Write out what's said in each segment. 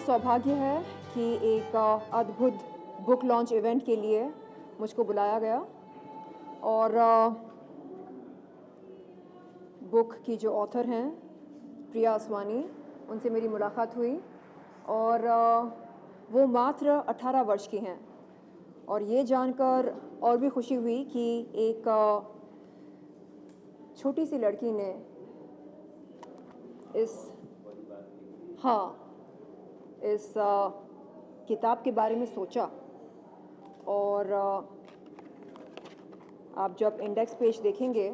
सौभाग्य है कि एक अद्भुत बुक लॉन्च इवेंट के लिए मुझको बुलाया गया और बुक की जो ऑथर हैं प्रिया असवानी, उनसे मेरी मुलाकात हुई और वो मात्र 18 वर्ष की हैं और ये जानकर और भी खुशी हुई कि एक छोटी सी लड़की ने इस किताब के बारे में सोचा। और आप जब इंडेक्स पेज देखेंगे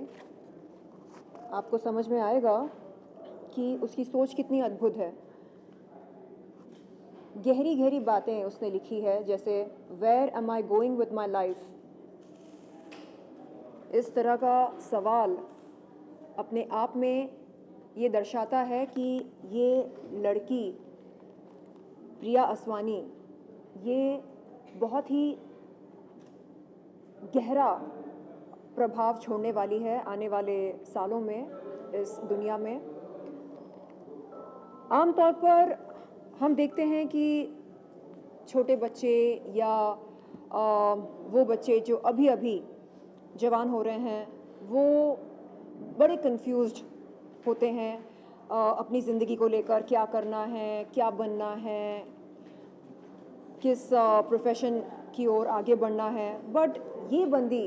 आपको समझ में आएगा कि उसकी सोच कितनी अद्भुत है। गहरी गहरी बातें उसने लिखी है, जैसे where am I going with my life. इस तरह का सवाल अपने आप में ये दर्शाता है कि ये लड़की प्रिया असवानी ये बहुत ही गहरा प्रभाव छोड़ने वाली है आने वाले सालों में इस दुनिया में। आमतौर पर हम देखते हैं कि छोटे बच्चे या वो बच्चे जो अभी अभी जवान हो रहे हैं वो बड़े कंफ्यूज्ड होते हैं अपनी ज़िंदगी को लेकर, क्या करना है, क्या बनना है, किस प्रोफेशन की ओर आगे बढ़ना है। बट ये बंदी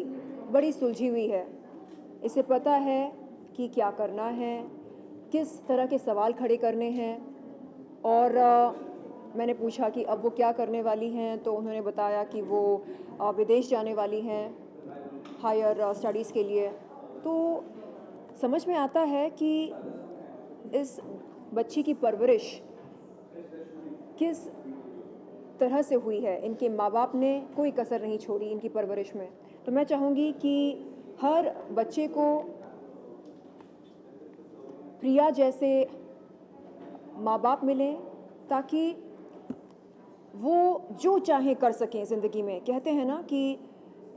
बड़ी सुलझी हुई है, इसे पता है कि क्या करना है, किस तरह के सवाल खड़े करने हैं। और मैंने पूछा कि अब वो क्या करने वाली हैं, तो उन्होंने बताया कि वो विदेश जाने वाली हैं हायर स्टडीज़ के लिए। तो समझ में आता है कि इस बच्ची की परवरिश किस तरह से हुई है। इनके माँ बाप ने कोई कसर नहीं छोड़ी इनकी परवरिश में। तो मैं चाहूँगी कि हर बच्चे को प्रिया जैसे माँ बाप मिलें ताकि वो जो चाहे कर सकें ज़िंदगी में। कहते हैं ना कि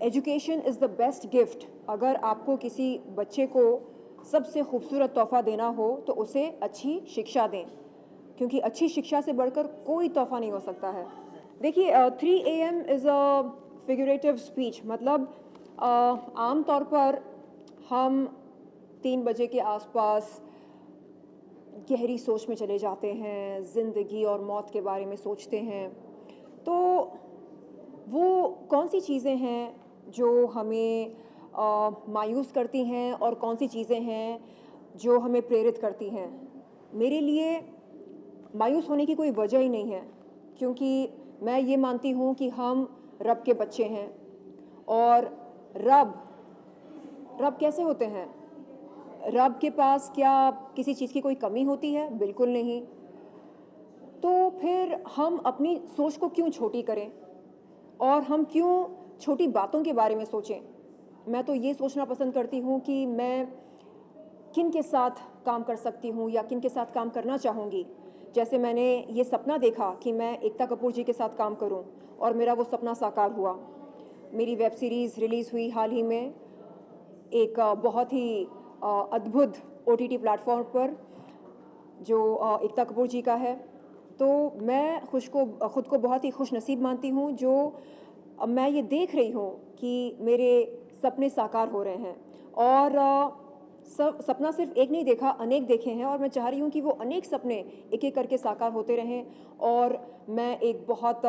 education is the best gift. अगर आपको किसी बच्चे को सबसे खूबसूरत तोहफ़ा देना हो तो उसे अच्छी शिक्षा दें, क्योंकि अच्छी शिक्षा से बढ़कर कोई तोहफ़ा नहीं हो सकता है। देखिए 3 AM is a figurative speech. मतलब आम तौर पर हम 3 बजे के आसपास गहरी सोच में चले जाते हैं, ज़िंदगी और मौत के बारे में सोचते हैं। तो वो कौन सी चीज़ें हैं जो हमें मायूस करती हैं और कौन सी चीज़ें हैं जो हमें प्रेरित करती हैं? मेरे लिए मायूस होने की कोई वजह ही नहीं है, क्योंकि मैं ये मानती हूँ कि हम रब के बच्चे हैं। और रब कैसे होते हैं? रब के पास क्या किसी चीज़ की कोई कमी होती है? बिल्कुल नहीं। तो फिर हम अपनी सोच को क्यों छोटी करें और हम क्यों छोटी बातों के बारे में सोचें? मैं तो ये सोचना पसंद करती हूँ कि मैं किन के साथ काम कर सकती हूँ या किन के साथ काम करना चाहूँगी। जैसे मैंने ये सपना देखा कि मैं एकता कपूर जी के साथ काम करूँ और मेरा वो सपना साकार हुआ। मेरी वेब सीरीज़ रिलीज़ हुई हाल ही में एक बहुत ही अद्भुत OTT प्लेटफॉर्म पर जो एकता कपूर जी का है। तो मैं खुद को बहुत ही खुशनसीब मानती हूँ जो मैं ये देख रही हूँ कि मेरे सपने साकार हो रहे हैं। और सपना सिर्फ एक नहीं देखा, अनेक देखे हैं और मैं चाह रही हूँ कि वो अनेक सपने एक एक करके साकार होते रहें और मैं एक बहुत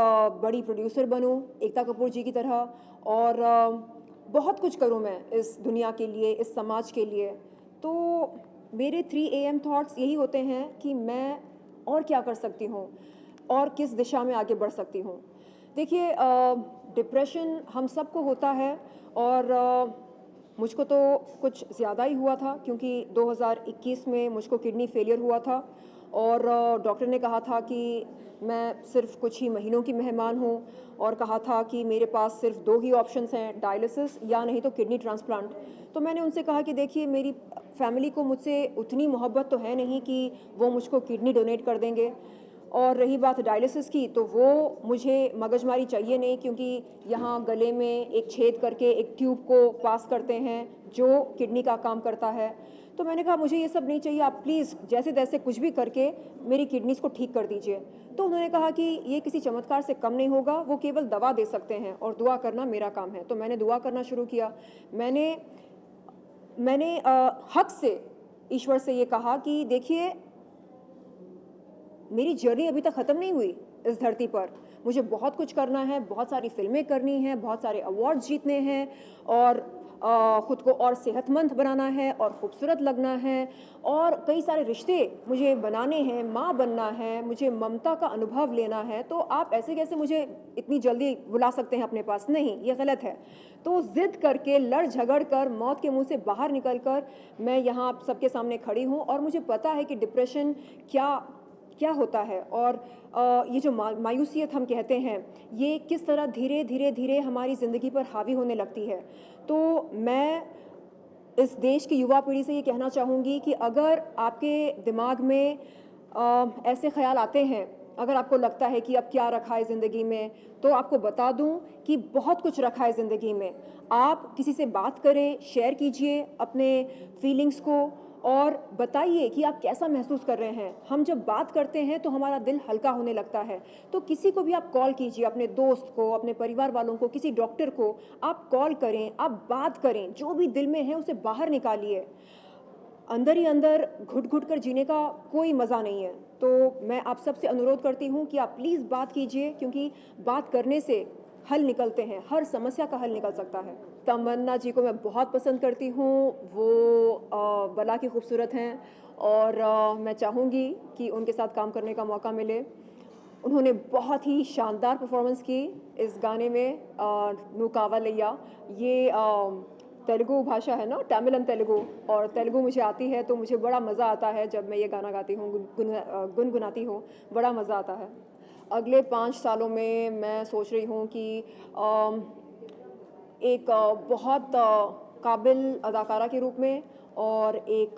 बड़ी प्रोड्यूसर बनूँ एकता कपूर जी की तरह, और बहुत कुछ करूँ मैं इस दुनिया के लिए, इस समाज के लिए। तो मेरे 3 AM थॉट्स यही होते हैं कि मैं और क्या कर सकती हूँ और किस दिशा में आगे बढ़ सकती हूँ। देखिए डिप्रेशन हम सबको होता है और मुझको तो कुछ ज़्यादा ही हुआ था, क्योंकि 2021 में मुझको किडनी फेलियर हुआ था और डॉक्टर ने कहा था कि मैं सिर्फ कुछ ही महीनों की मेहमान हूँ और कहा था कि मेरे पास सिर्फ 2 ही ऑप्शंस हैं, डायलिसिस या नहीं तो किडनी ट्रांसप्लांट। तो मैंने उनसे कहा कि देखिए मेरी फैमिली को मुझसे उतनी मोहब्बत तो है नहीं कि वो मुझको किडनी डोनेट कर देंगे, और रही बात डायलिसिस की तो वो मुझे मगजमारी चाहिए नहीं, क्योंकि यहाँ गले में एक छेद करके एक ट्यूब को पास करते हैं जो किडनी का काम करता है। तो मैंने कहा मुझे ये सब नहीं चाहिए, आप प्लीज़ जैसे तैसे कुछ भी करके मेरी किडनीज़ को ठीक कर दीजिए। तो उन्होंने कहा कि ये किसी चमत्कार से कम नहीं होगा, वो केवल दवा दे सकते हैं और दुआ करना मेरा काम है। तो मैंने दुआ करना शुरू किया। मैंने मैंने हक से ईश्वर से ये कहा कि देखिए, मेरी जर्नी अभी तक ख़त्म नहीं हुई इस धरती पर। मुझे बहुत कुछ करना है, बहुत सारी फ़िल्में करनी हैं, बहुत सारे अवार्ड्स जीतने हैं और ख़ुद को और सेहतमंद बनाना है और ख़ूबसूरत लगना है और कई सारे रिश्ते मुझे बनाने हैं, माँ बनना है, मुझे ममता का अनुभव लेना है। तो आप ऐसे कैसे मुझे इतनी जल्दी बुला सकते हैं अपने पास? नहीं, ये गलत है। तो ज़िद करके, लड़ झगड़ कर, मौत के मुँह से बाहर निकल कर मैं यहाँ आप सबके सामने खड़ी हूँ और मुझे पता है कि डिप्रेशन क्या होता है और ये जो मायूसियत हम कहते हैं, ये किस तरह धीरे धीरे धीरे हमारी ज़िंदगी पर हावी होने लगती है। तो मैं इस देश की युवा पीढ़ी से ये कहना चाहूँगी कि अगर आपके दिमाग में ऐसे ख्याल आते हैं, अगर आपको लगता है कि अब क्या रखा है ज़िंदगी में, तो आपको बता दूं कि बहुत कुछ रखा है ज़िंदगी में। आप किसी से बात करें, शेयर कीजिए अपने फीलिंग्स को और बताइए कि आप कैसा महसूस कर रहे हैं। हम जब बात करते हैं तो हमारा दिल हल्का होने लगता है। तो किसी को भी आप कॉल कीजिए, अपने दोस्त को, अपने परिवार वालों को, किसी डॉक्टर को आप कॉल करें, आप बात करें, जो भी दिल में है उसे बाहर निकालिए। अंदर ही अंदर घुट-घुट कर जीने का कोई मज़ा नहीं है। तो मैं आप सबसे अनुरोध करती हूँ कि आप प्लीज़ बात कीजिए, क्योंकि बात करने से हल निकलते हैं, हर समस्या का हल निकल सकता है। तमन्ना जी को मैं बहुत पसंद करती हूँ, वो बला की खूबसूरत हैं और मैं चाहूँगी कि उनके साथ काम करने का मौका मिले। उन्होंने बहुत ही शानदार परफॉर्मेंस की इस गाने में, नु कावालैया। ये तेलुगु भाषा है ना, तमिल एंड तेलुगु, और तेलुगु मुझे आती है तो मुझे बड़ा मज़ा आता है जब मैं ये गाना गाती हूँ, गुनगुनाती हूँ, बड़ा मज़ा आता है। अगले 5 सालों में मैं सोच रही हूँ कि एक बहुत काबिल अदाकारा के रूप में और एक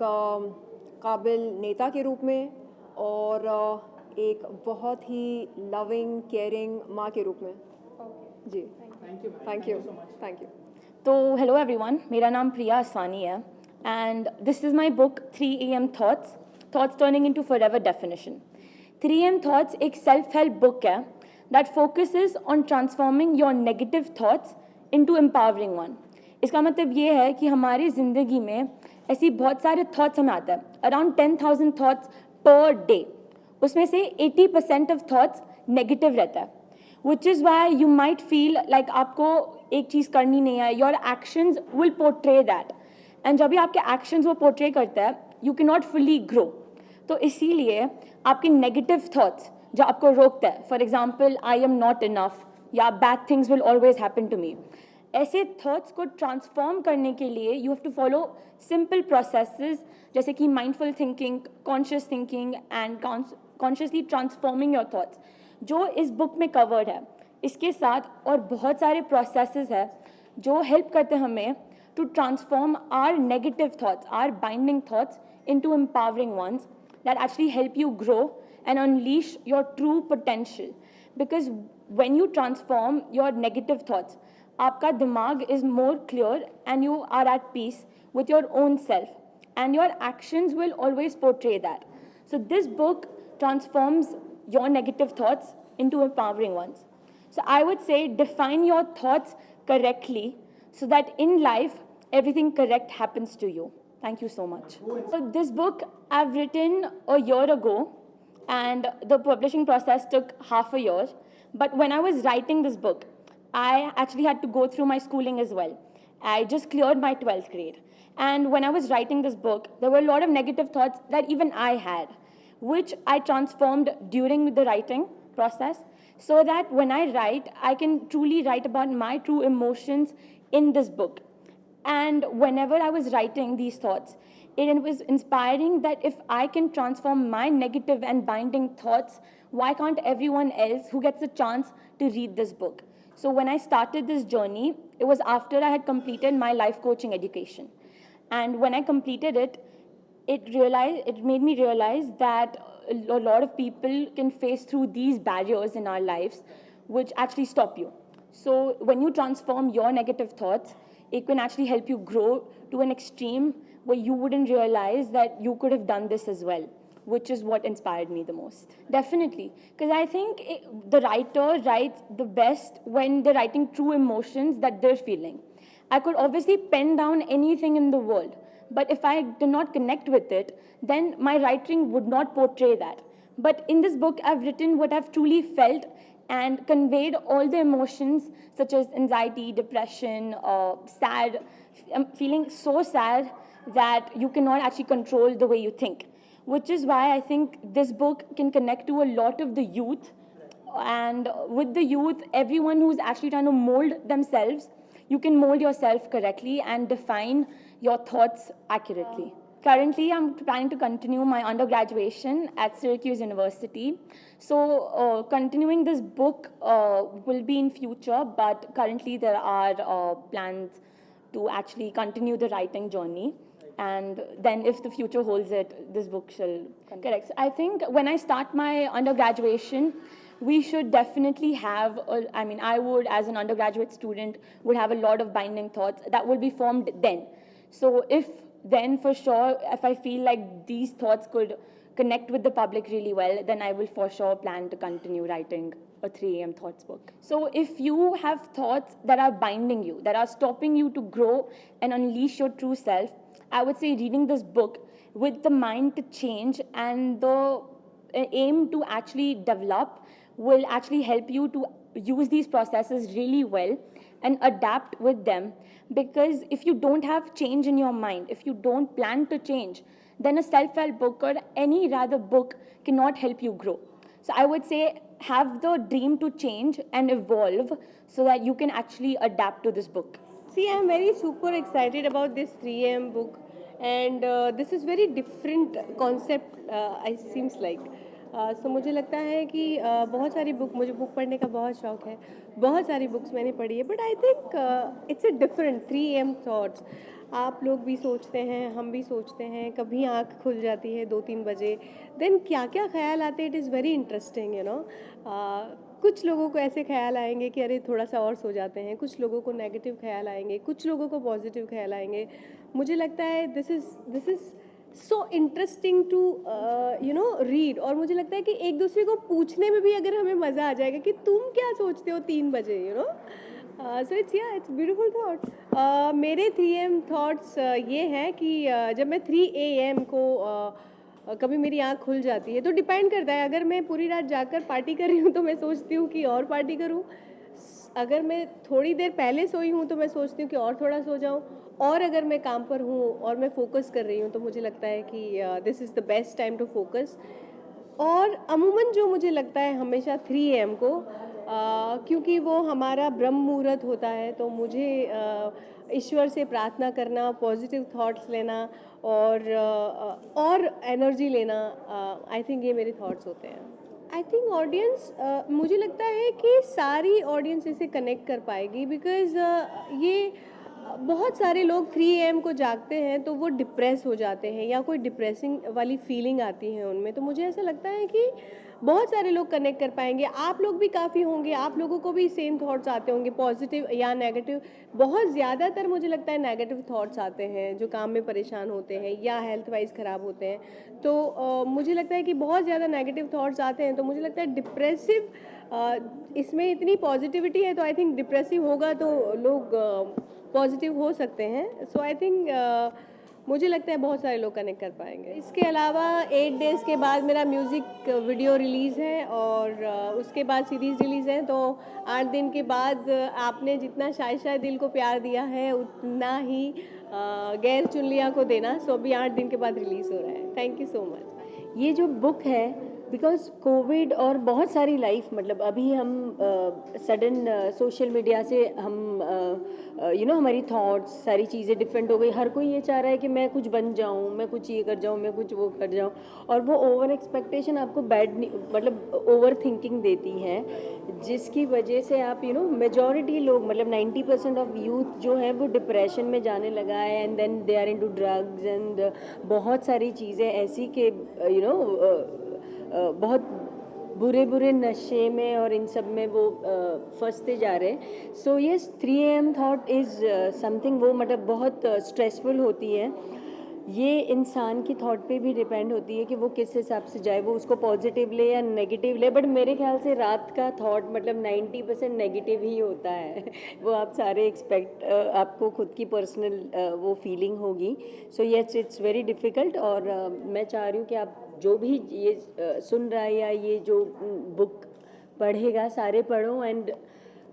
काबिल नेता के रूप में और एक बहुत ही लविंग, केयरिंग माँ के रूप में। जी, थैंक यू। तो हेलो एवरीवन, मेरा नाम प्रिया असवानी है and this is my book 3 AM thoughts turning into forever definition. 3 AM thoughts एक सेल्फ हेल्प बुक है that focuses on transforming your negative thoughts into empowering one. इसका मतलब ये है कि हमारी ज़िंदगी में ऐसी बहुत सारे थॉट्स हमें आता है, अराउंड 10,000 थॉट्स पर डे। उसमें से 80% ऑफ थॉट्स नेगेटिव रहता है, which is why you might feel like आपको एक चीज़ करनी नहीं है, your actions will portray that, and जब भी आपके एक्शंस वो पोर्ट्रे करता है, you can not fully grow. तो इसीलिए आपके नेगेटिव थॉट्स जो आपको रोकता है, for example I am not enough या bad things will always happen to me, ऐसे थॉट्स को ट्रांसफॉर्म करने के लिए you have to follow simple processes जैसे कि mindful thinking, conscious thinking and consciously transforming your thoughts, जो इस बुक में कवर्ड है। इसके साथ और बहुत सारे प्रोसेसेस है जो हेल्प करते हैं हमें to transform our negative thoughts, our binding thoughts into empowering ones that actually help you grow and unleash your true potential. Because when you transform your negative thoughts, आपका दिमाग is more clear and you are at peace with your own self, and your actions will always portray that. So this book transforms your negative thoughts into empowering ones. So I would say define your thoughts correctly so that in life everything correct happens to you. Thank you so much. So this book I've written a year ago and the publishing process took half a year. But when I was writing this book, I actually had to go through my schooling as well. I just cleared my 12th grade. And when I was writing this book, there were a lot of negative thoughts that even I had, which I transformed during the writing process so that when I write, I can truly write about my true emotions in this book. And whenever I was writing these thoughts, it was inspiring that if I can transform my negative and binding thoughts, why can't everyone else who gets a chance to read this book? So when I started this journey, it was after I had completed my life coaching education. And when I completed it, it made me realize that a lot of people can face through these barriers in our lives, which actually stop you. So when you transform your negative thoughts, it can actually help you grow to an extreme where you wouldn't realize that you could have done this as well, which is what inspired me the most. Definitely, because I think the writer writes the best when they're writing true emotions that they're feeling. I could obviously pen down anything in the world, but if I did not connect with it, then my writing would not portray that. But in this book, I've written what I've truly felt and conveyed all the emotions such as anxiety, depression, sad, feeling so sad that you cannot actually control the way you think, which is why I think this book can connect to a lot of the youth. And with the youth, everyone who's actually trying to mold themselves, you can mold yourself correctly and define your thoughts accurately. Currently, I'm planning to continue my undergraduation at Syracuse University. So continuing this book will be in future, but currently there are plans to actually continue the writing journey. And then if the future holds it, this book shall continue. Correct. So I think when I start my undergraduation, we should definitely have, I would, as an undergraduate student, would have a lot of binding thoughts that will be formed then. So then for sure, if I feel like these thoughts could connect with the public really well, then I will for sure plan to continue writing a 3 a.m. thoughts book. So if you have thoughts that are binding you, that are stopping you to grow and unleash your true self, I would say reading this book with the mind to change and the aim to actually develop will actually help you to use these processes really well and adapt with them. Because if you don't have change in your mind, if you don't plan to change, then a self-help book or any rather book cannot help you grow. So I would say have the dream to change and evolve so that you can actually adapt to this book. See, I'm very super excited about this 3 a.m. book, and this is very different concept, it seems like. सो मुझे लगता है कि बहुत सारी मुझे book पढ़ने का बहुत शौक है, बहुत सारी बुक्स मैंने पढ़ी है, but I think it's a different 3 a.m. Thoughts. आप लोग भी सोचते हैं, हम भी सोचते हैं, कभी आँख खुल जाती है 2-3 बजे, देन क्या क्या ख्याल आते हैं, it is very interesting, you know. कुछ लोगों को ऐसे ख्याल आएंगे कि अरे थोड़ा सा और सो जाते हैं, कुछ लोगों को नेगेटिव ख्याल आएंगे, कुछ लोगों को पॉजिटिव ख्याल आएंगे. मुझे लगता है this is so interesting to read. और मुझे लगता है कि एक दूसरे को पूछने में भी अगर हमें मज़ा आ जाएगा कि तुम क्या सोचते हो 3 बजे, सो इट्स ब्यूटीफुल थॉट. मेरे 3 a.m. थॉट्स ये हैं कि जब मैं 3 a.m. को कभी मेरी आँख खुल जाती है, तो डिपेंड करता है. अगर मैं पूरी रात जाकर पार्टी कर रही हूँ तो मैं सोचती हूँ कि और पार्टी करूँ. अगर मैं थोड़ी देर पहले सोई हूँ तो मैं सोचती हूँ कि और थोड़ा सो जाऊँ. और अगर मैं काम पर हूँ और मैं फोकस कर रही हूँ तो मुझे लगता है कि this is the best time to focus. और अमूमन जो मुझे लगता है हमेशा 3 a.m. को, क्योंकि वो हमारा ब्रह्म मुहूर्त होता है, तो मुझे ईश्वर से प्रार्थना करना, पॉजिटिव थॉट्स लेना और एनर्जी लेना, आई थिंक ये मेरे थॉट्स होते हैं. आई थिंक ऑडियंस, मुझे लगता है कि सारी ऑडियंस इसे कनेक्ट कर पाएगी, बिकॉज़ ये बहुत सारे लोग 3 a.m. को जागते हैं तो वो डिप्रेस हो जाते हैं या कोई डिप्रेसिंग वाली फीलिंग आती है उनमें. तो मुझे ऐसा लगता है कि बहुत सारे लोग कनेक्ट कर पाएंगे. आप लोग भी काफ़ी होंगे, आप लोगों को भी सेम थॉट्स आते होंगे, पॉजिटिव या नेगेटिव. बहुत ज़्यादातर मुझे लगता है नेगेटिव थॉट्स आते हैं जो काम में परेशान होते हैं या हेल्थ वाइज ख़राब होते हैं. तो मुझे लगता है कि बहुत ज़्यादा नेगेटिव थॉट्स आते हैं. तो मुझे लगता है डिप्रेसिव, इसमें इतनी पॉजिटिविटी है तो आई थिंक डिप्रेसिव होगा तो लोग पॉजिटिव हो सकते हैं. सो आई थिंक मुझे लगता है बहुत सारे लोग कनेक्ट कर पाएंगे. इसके अलावा 8 डेज़ के बाद मेरा म्यूज़िक वीडियो रिलीज़ है और उसके बाद सीरीज़ रिलीज़ है. तो 8 दिन के बाद आपने जितना शायद दिल को प्यार दिया है उतना ही गैर चुन लिया को देना. सो अभी 8 दिन के बाद रिलीज़ हो रहा है. Thank you so much. ये जो बुक है, बिकॉज कोविड और बहुत सारी लाइफ, मतलब अभी हम सडन सोशल मीडिया से हम हमारी थॉट्स सारी चीज़ें डिफरेंट हो गई. हर कोई ये चाह रहा है कि मैं कुछ बन जाऊँ, मैं कुछ ये कर जाऊँ, मैं कुछ वो कर जाऊँ. और वो ओवर एक्सपेक्टेशन आपको मतलब ओवर थिंकिंग देती है, जिसकी वजह से आप मेजॉरिटी लोग, मतलब 90% ऑफ यूथ जो है वो डिप्रेशन में जाने लगा है. And then they are into drugs and बहुत सारी चीज़ें ऐसी कि बहुत बुरे बुरे नशे में और इन सब में वो फंसते जा रहे हैं. So yes, 3 AM thought is something, वो मतलब बहुत स्ट्रेसफुल होती है. ये इंसान की थॉट पे भी डिपेंड होती है कि वो किस हिसाब से जाए, वो उसको पॉजिटिव ले या नेगेटिव ले. बट मेरे ख्याल से रात का थॉट मतलब 90% नेगेटिव ही होता है. वो आप सारे एक्सपेक्ट, आपको खुद की पर्सनल वो फीलिंग होगी. So yes, it's very difficult. और मैं चाह रही हूँ कि आप जो भी ये सुन रहा है या ये जो बुक पढ़ेगा, सारे पढ़ो एंड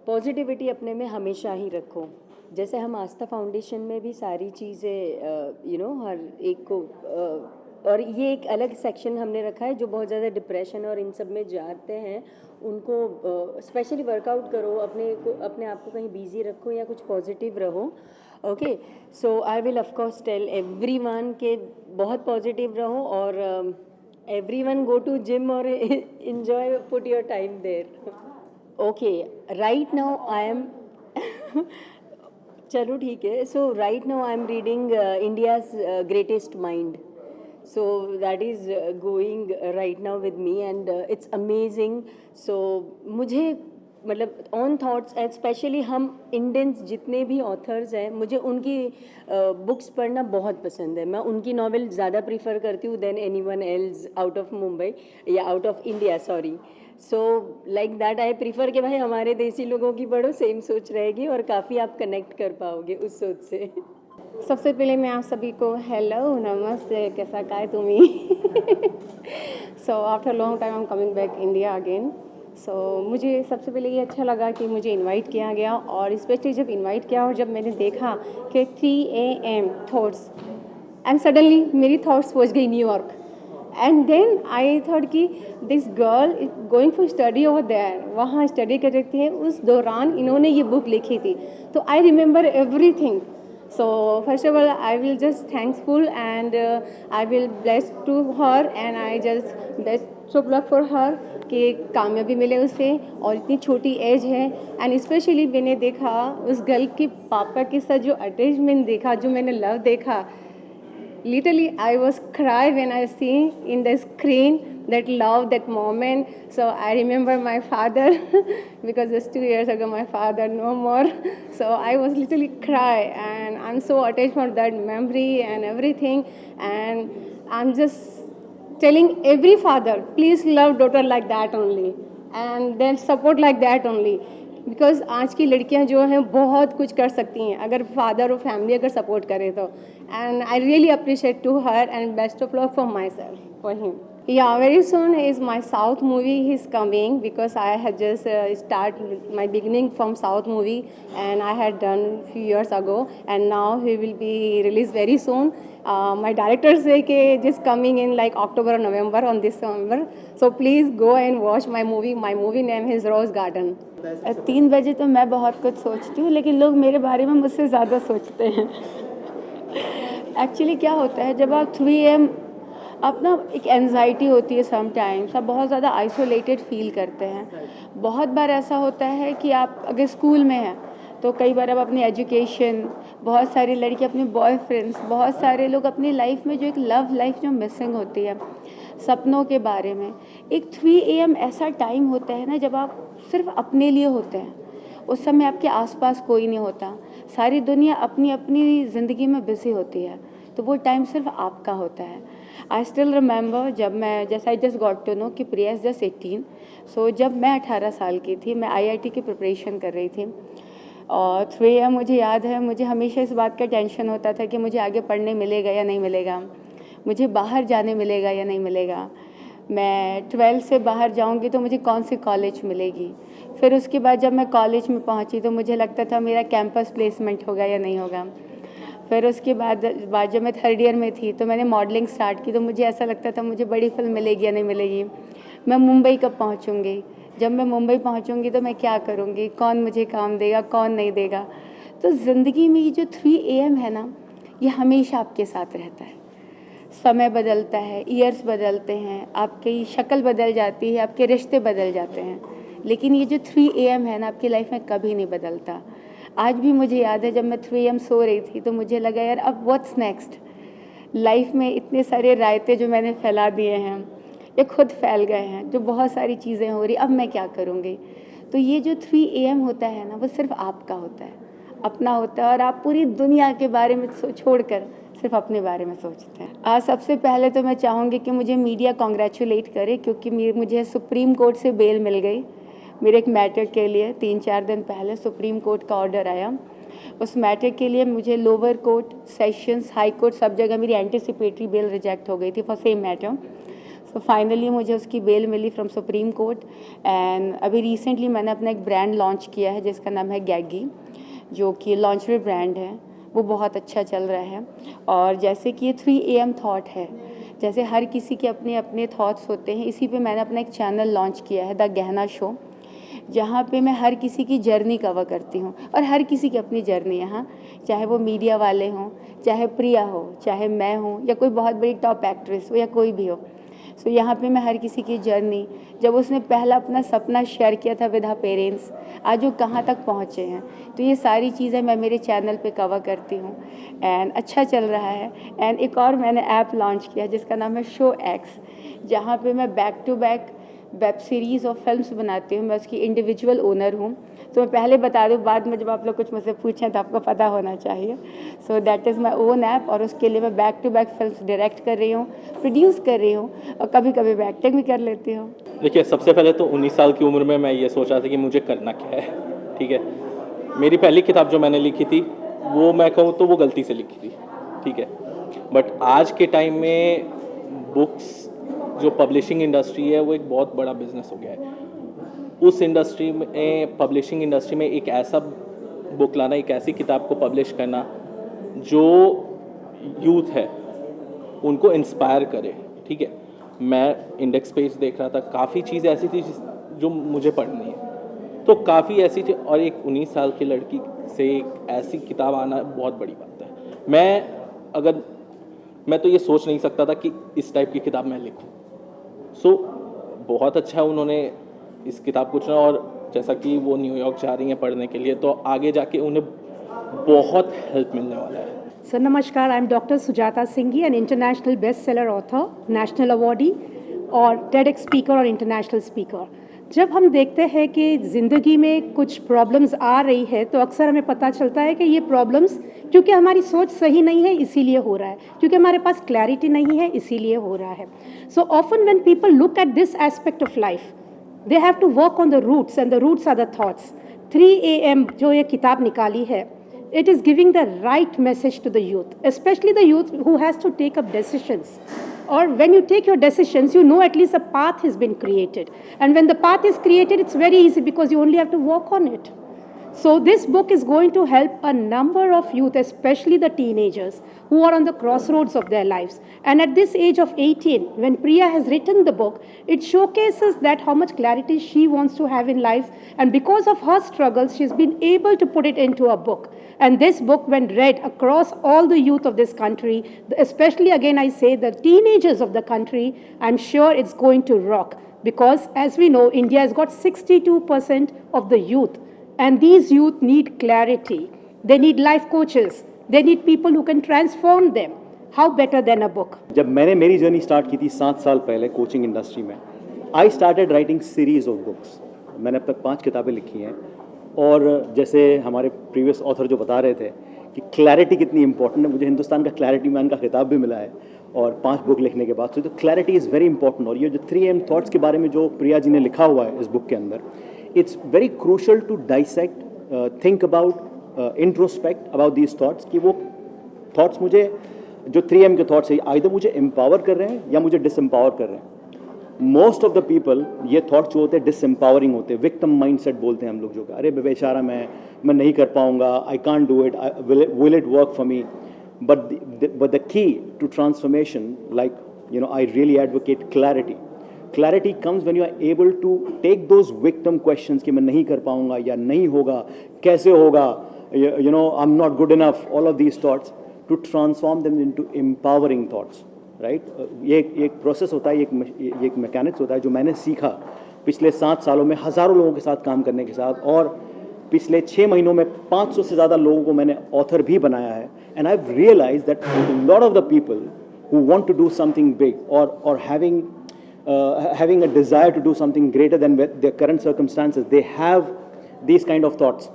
पॉजिटिविटी अपने में हमेशा ही रखो. जैसे हम आस्था फाउंडेशन में भी सारी चीज़ें हर एक को और ये एक अलग सेक्शन हमने रखा है जो बहुत ज़्यादा डिप्रेशन और इन सब में जाते हैं, उनको स्पेशली वर्कआउट करो, अपने आप को कहीं बिजी रखो या कुछ पॉजिटिव रहो. Okay, so I will of course tell everyone के बहुत पॉजिटिव रहो और everyone go to gym or enjoy, put your time there. Okay, right now I am चलो ठीक है. So right now I am reading India's Greatest Mind. So that is going right now with me and it's amazing. So मुझे मतलब on thoughts and specially हम Indians जितने भी authors हैं, मुझे उनकी बुक्स पढ़ना बहुत पसंद है. मैं उनकी नॉवेल ज़्यादा प्रीफर करती हूँ than anyone else out of Mumbai या out of India, sorry. So like that I prefer कि भाई हमारे देसी लोगों की पढ़ो, सेम सोच रहेगी और काफ़ी आप कनेक्ट कर पाओगे उस सोच से. सबसे पहले मैं आप सभी को हेलो, नमस्ते, कैसा काय तुम्ही. So after long time I am coming back India again. सो मुझे सबसे पहले ये अच्छा लगा कि मुझे इनवाइट किया गया, और स्पेशली जब इनवाइट किया और जब मैंने देखा कि 3 AM थॉट्स, एंड सडनली मेरी थॉट्स पहुंच गई New York. And then I thought कि this girl is going for study over there, वहाँ स्टडी कर रहे थे. उस दौरान इन्होंने ये बुक लिखी थी, तो I remember everything. So first of all, I will just thankful and I will bless to her and I just best of luck for her कि कामयाबी मिले उसे, और इतनी छोटी एज है. एंड स्पेशली मैंने देखा उस गर्ल के पापा के साथ जो अटैचमेंट देखा, जो मैंने लव देखा, literally I was cry when I see in the screen that love, that moment. So I remember my father because just 2 years ago my father no more. So I was literally cry and I'm so attached for that memory and everything. And I'm just telling every father, please love daughter like that only and then support like that only. Because आज की लड़कियां जो हैं बहुत कुछ कर सकती हैं अगर फादर और फैमिली अगर सपोर्ट करे तो. And I really appreciate to her and best of luck for myself for him. Yeah, very soon is my South movie is coming because I had just start my beginning from South movie and I had done few years ago and now he will be released very soon. My director say कि just coming in like October or November on this November. So please go and watch my movie. My movie name is Rose Garden. 3 बजे तो मैं बहुत कुछ सोचती हूँ, लेकिन लोग मेरे बारे में मुझसे ज़्यादा सोचते हैं. एक्चुअली क्या होता है, जब आप 3 AM अपना एक एनजाइटी होती है, समटाइम्स आप बहुत ज़्यादा आइसोलेटेड फील करते हैं. बहुत बार ऐसा होता है कि आप अगर स्कूल में हैं तो कई बार आप अपनी एजुकेशन, बहुत सारी लड़की अपने बॉयफ्रेंड्स, बहुत सारे लोग अपनी लाइफ में जो एक लव लाइफ जो मिसिंग होती है, सपनों के बारे में. एक 3 AM ऐसा टाइम होता है ना जब आप सिर्फ अपने लिए होते हैं. उस समय आपके आसपास कोई नहीं होता, सारी दुनिया अपनी अपनी ज़िंदगी में बिजी होती है, तो वो टाइम सिर्फ आपका होता है. आई स्टिल रिमेंबर जब मैं, जैसा I just got to know कि प्रिया इज़ जस्ट 18. सो जब मैं 18 साल की थी, मैं IIT की प्रिपरेशन कर रही थी और 3 AM मुझे याद है, मुझे हमेशा इस बात का टेंशन होता था कि मुझे आगे पढ़ने मिलेगा या नहीं मिलेगा, मुझे बाहर जाने मिलेगा या नहीं मिलेगा, मैं 12th से बाहर जाऊंगी तो मुझे कौन सी कॉलेज मिलेगी. फिर उसके बाद जब मैं कॉलेज में पहुंची तो मुझे लगता था मेरा कैंपस प्लेसमेंट होगा या नहीं होगा. फिर उसके बाद जब मैं 3rd ईयर में थी तो मैंने मॉडलिंग स्टार्ट की, तो मुझे ऐसा लगता था मुझे बड़ी फिल्म मिलेगी या नहीं मिलेगी, मैं मुंबई कब पहुंचूंगी, जब मैं मुंबई पहुंचूंगी तो मैं क्या करूंगी, कौन मुझे काम देगा, कौन नहीं देगा. तो ज़िंदगी में ये जो 3 AM है ना, ये हमेशा आपके साथ रहता है. समय बदलता है, ईयर्स बदलते हैं, आपकी शक्ल बदल जाती है, आपके रिश्ते बदल जाते हैं, लेकिन ये जो 3 AM है ना, आपकी लाइफ में कभी नहीं बदलता. आज भी मुझे याद है जब मैं 3 AM सो रही थी तो मुझे लगा यार अब व्हाट्स नेक्स्ट. लाइफ में इतने सारे रायते जो मैंने फैला दिए हैं, ये खुद फैल गए हैं, जो बहुत सारी चीज़ें हो रही, अब मैं क्या करूँगी। तो ये जो 3 AM होता है ना, वो सिर्फ आपका होता है, अपना होता है, और आप पूरी दुनिया के बारे में छोड़कर सिर्फ अपने बारे में सोचते हैं। आज सबसे पहले तो मैं चाहूँगी कि मुझे मीडिया कॉन्ग्रेचुलेट करे, क्योंकि मुझे सुप्रीम कोर्ट से बेल मिल गई मेरे एक मैटर के लिए। 3-4 दिन पहले सुप्रीम कोर्ट का ऑर्डर आया। उस मैटर के लिए मुझे lower court, sessions, high court, सब जगह मेरी एंटिसिपेटरी बेल रिजेक्ट हो गई थी for same matter. So finally मुझे उसकी बेल मिली फ्रॉम सुप्रीम कोर्ट। एंड अभी रिसेंटली मैंने अपना एक ब्रांड लॉन्च किया है जिसका नाम है गैगी, जो कि लॉन्चर ब्रांड है। वो बहुत अच्छा चल रहा है। और जैसे कि ये 3 AM थॉट है, जैसे हर किसी के अपने अपने थॉट्स होते हैं, इसी पे मैंने अपना एक चैनल लॉन्च किया है, द गहना शो, जहाँ पे मैं हर किसी की जर्नी कवर करती हूँ। और हर किसी की अपनी जर्नी है, हाँ, चाहे वो मीडिया वाले हों, चाहे प्रिया हो, चाहे मैं हूँ, या कोई बहुत बड़ी टॉप एक्ट्रेस हो, या कोई भी हो। सो यहाँ पे मैं हर किसी की जर्नी, जब उसने पहला अपना सपना शेयर किया था विद हर पेरेंट्स, आज वो कहाँ तक पहुँचे हैं, तो ये सारी चीज़ें मैं मेरे चैनल पे कवर करती हूँ। एंड अच्छा चल रहा है। एंड एक और मैंने ऐप लॉन्च किया जिसका नाम है शो एक्स, जहाँ पे मैं back to back web series और फिल्म्स बनाती हूँ। मैं उसकी इंडिविजुअल ओनर हूँ। तो मैं पहले बता दूँ, बाद में जब आप लोग कुछ मुझसे पूछें तो आपको पता होना चाहिए। So that is my own app, और उसके लिए मैं back to back films direct कर रही हूँ, प्रोड्यूस कर रही हूँ, और कभी कभी मैं एक्टिंग भी कर लेती हूँ। देखिए, सबसे पहले तो 19 साल की उम्र में मैं ये सोचा था कि मुझे करना क्या है, ठीक है। मेरी पहली किताब जो मैंने लिखी थी, वो मैं कहूँ तो वो गलती से लिखी थी, ठीक है। बट आज के टाइम में बुक्स, जो पब्लिशिंग इंडस्ट्री है, वो एक बहुत बड़ा बिजनेस हो गया है। उस इंडस्ट्री में, पब्लिशिंग इंडस्ट्री में, एक ऐसा बुक लाना, एक ऐसी किताब को पब्लिश करना जो यूथ है उनको इंस्पायर करे, ठीक है। मैं इंडेक्स पेज देख रहा था, काफ़ी चीज़ ऐसी थी जो मुझे पढ़नी है, तो काफ़ी ऐसी थी, और एक 19 साल की लड़की से एक ऐसी किताब आना बहुत बड़ी बात है। मैं तो ये सोच नहीं सकता था कि इस टाइप की किताब मैं लिखूं। सो बहुत अच्छा उन्होंने इस किताब को चुना, और जैसा कि वो न्यूयॉर्क जा रही हैं पढ़ने के लिए, तो आगे जाके उन्हें बहुत हेल्प मिलने वाला है। सर नमस्कार, I am doctor Sujata Singhi, an international best seller author, national awardee और टेडएक्स स्पीकर और इंटरनेशनल स्पीकर। जब हम देखते हैं कि ज़िंदगी में कुछ प्रॉब्लम्स आ रही है, तो अक्सर हमें पता चलता है कि ये प्रॉब्लम्स क्योंकि हमारी सोच सही नहीं है इसीलिए हो रहा है, क्योंकि हमारे पास क्लैरिटी नहीं है इसीलिए हो रहा है। So often when people look at this aspect of life, they have to work on the roots, and the roots are the thoughts. 3 AM जो ये किताब निकाली है, it is giving the right message to the youth, especially the youth who has to take up decisions. Or when you take your decisions, you know at least a path has been created. And when the path is created, it's very easy because you only have to work on it. So this book is going to help a number of youth, especially the teenagers who are on the crossroads of their lives. And at this age of 18, when Priya has written the book, it showcases that how much clarity she wants to have in life. And because of her struggles, she's been able to put it into a book. And this book, when read across all the youth of this country, especially again I say the teenagers of the country, I'm sure it's going to rock. Because as we know, India has got 62% of the youth. And these youth need clarity. They need life coaches. They need people who can transform them. How better than a book? जब मैंने मेरी journey start की थी 7 साल पहले coaching industry में, I started writing series of books. मैंने अब तक 5 किताबें लिखी हैं। और जैसे हमारे प्रीवियस ऑथर जो बता रहे थे कि क्लैरिटी कितनी इंपॉर्टेंट है, मुझे हिंदुस्तान का क्लैरिटी मैन का खिताब भी मिला है, और 5 बुक लिखने के बाद। तो क्लैरिटी इज़ वेरी इंपॉर्टेंट। और ये जो 3 AM थॉट्स के बारे में जो प्रिया जी ने लिखा हुआ है इस बुक के अंदर, it's very crucial to dissect, think about, introspect about these thoughts, कि वो thoughts मुझे जो 3 AM के thoughts है, either मुझे empower कर रहे हैं या मुझे disempower कर रहे हैं। most of the people ये thoughts जो होते हैं disempowering होते हैं, victim mindset बोलते हैं हम लोग, जो कि अरे बेचारा मैं नहीं कर पाऊँगा, I can't do it, will it work for me? But the key to transformation, like I really advocate clarity. Clarity comes when you are able to take those victim questions कि मैं नहीं कर पाऊँगा या नहीं होगा, कैसे होगा, I'm not good enough, all of these thoughts, to transform them into empowering thoughts, right? ये एक प्रोसेस होता है, ये एक मैकेनिक्स होता है जो मैंने सीखा पिछले 7 सालों में हज़ारों लोगों के साथ काम करने के साथ, और पिछले 6 महीनों में 500 से ज़्यादा लोगों को मैंने ऑथर भी बनाया है। And I have realized that lot of the people who want to do something big or having having a desire to do something greater than their current circumstances, they have these kind of thoughts.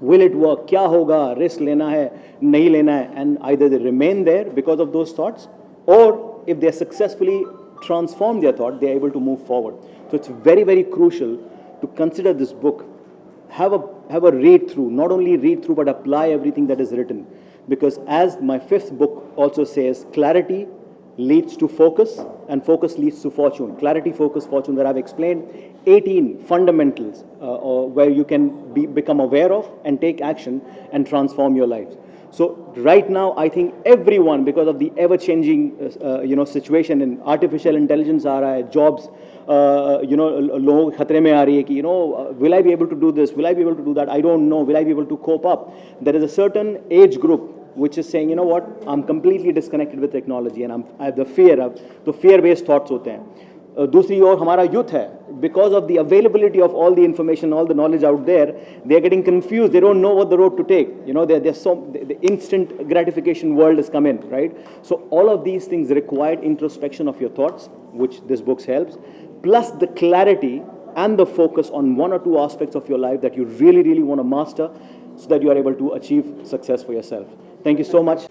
Will it work? क्या होगा? Risk लेना है, नहीं लेना है? And either they remain there because of those thoughts, or if they successfully transform their thought, they are able to move forward. So it's very, very crucial to consider this book. Have a read through, not only read through, but apply everything that is written. Because as my fifth book also says, clarity leads to focus, and focus leads to fortune. Clarity, focus, fortune, where I've explained 18 fundamentals where you can become aware of and take action and transform your lives. So right now, I think everyone, because of the ever-changing situation in artificial intelligence आ रहा है, jobs, लोग खतरे में आ रही है कि will I be able to do this? Will I be able to do that? I don't know. Will I be able to cope up? There is a certain age group which is saying, you know what, I'm completely disconnected with technology and I have the fear of, तो fear-based thoughts होते हैं. दूसरी ओर हमारा youth है, because of the availability of all the information, all the knowledge out there, they are getting confused. They don't know what the road to take. The instant gratification world has come in, right? So all of these things required introspection of your thoughts, which this book helps, plus the clarity and the focus on one or two aspects of your life that you really, really want to master, so that you are able to achieve success for yourself. Thank you so much.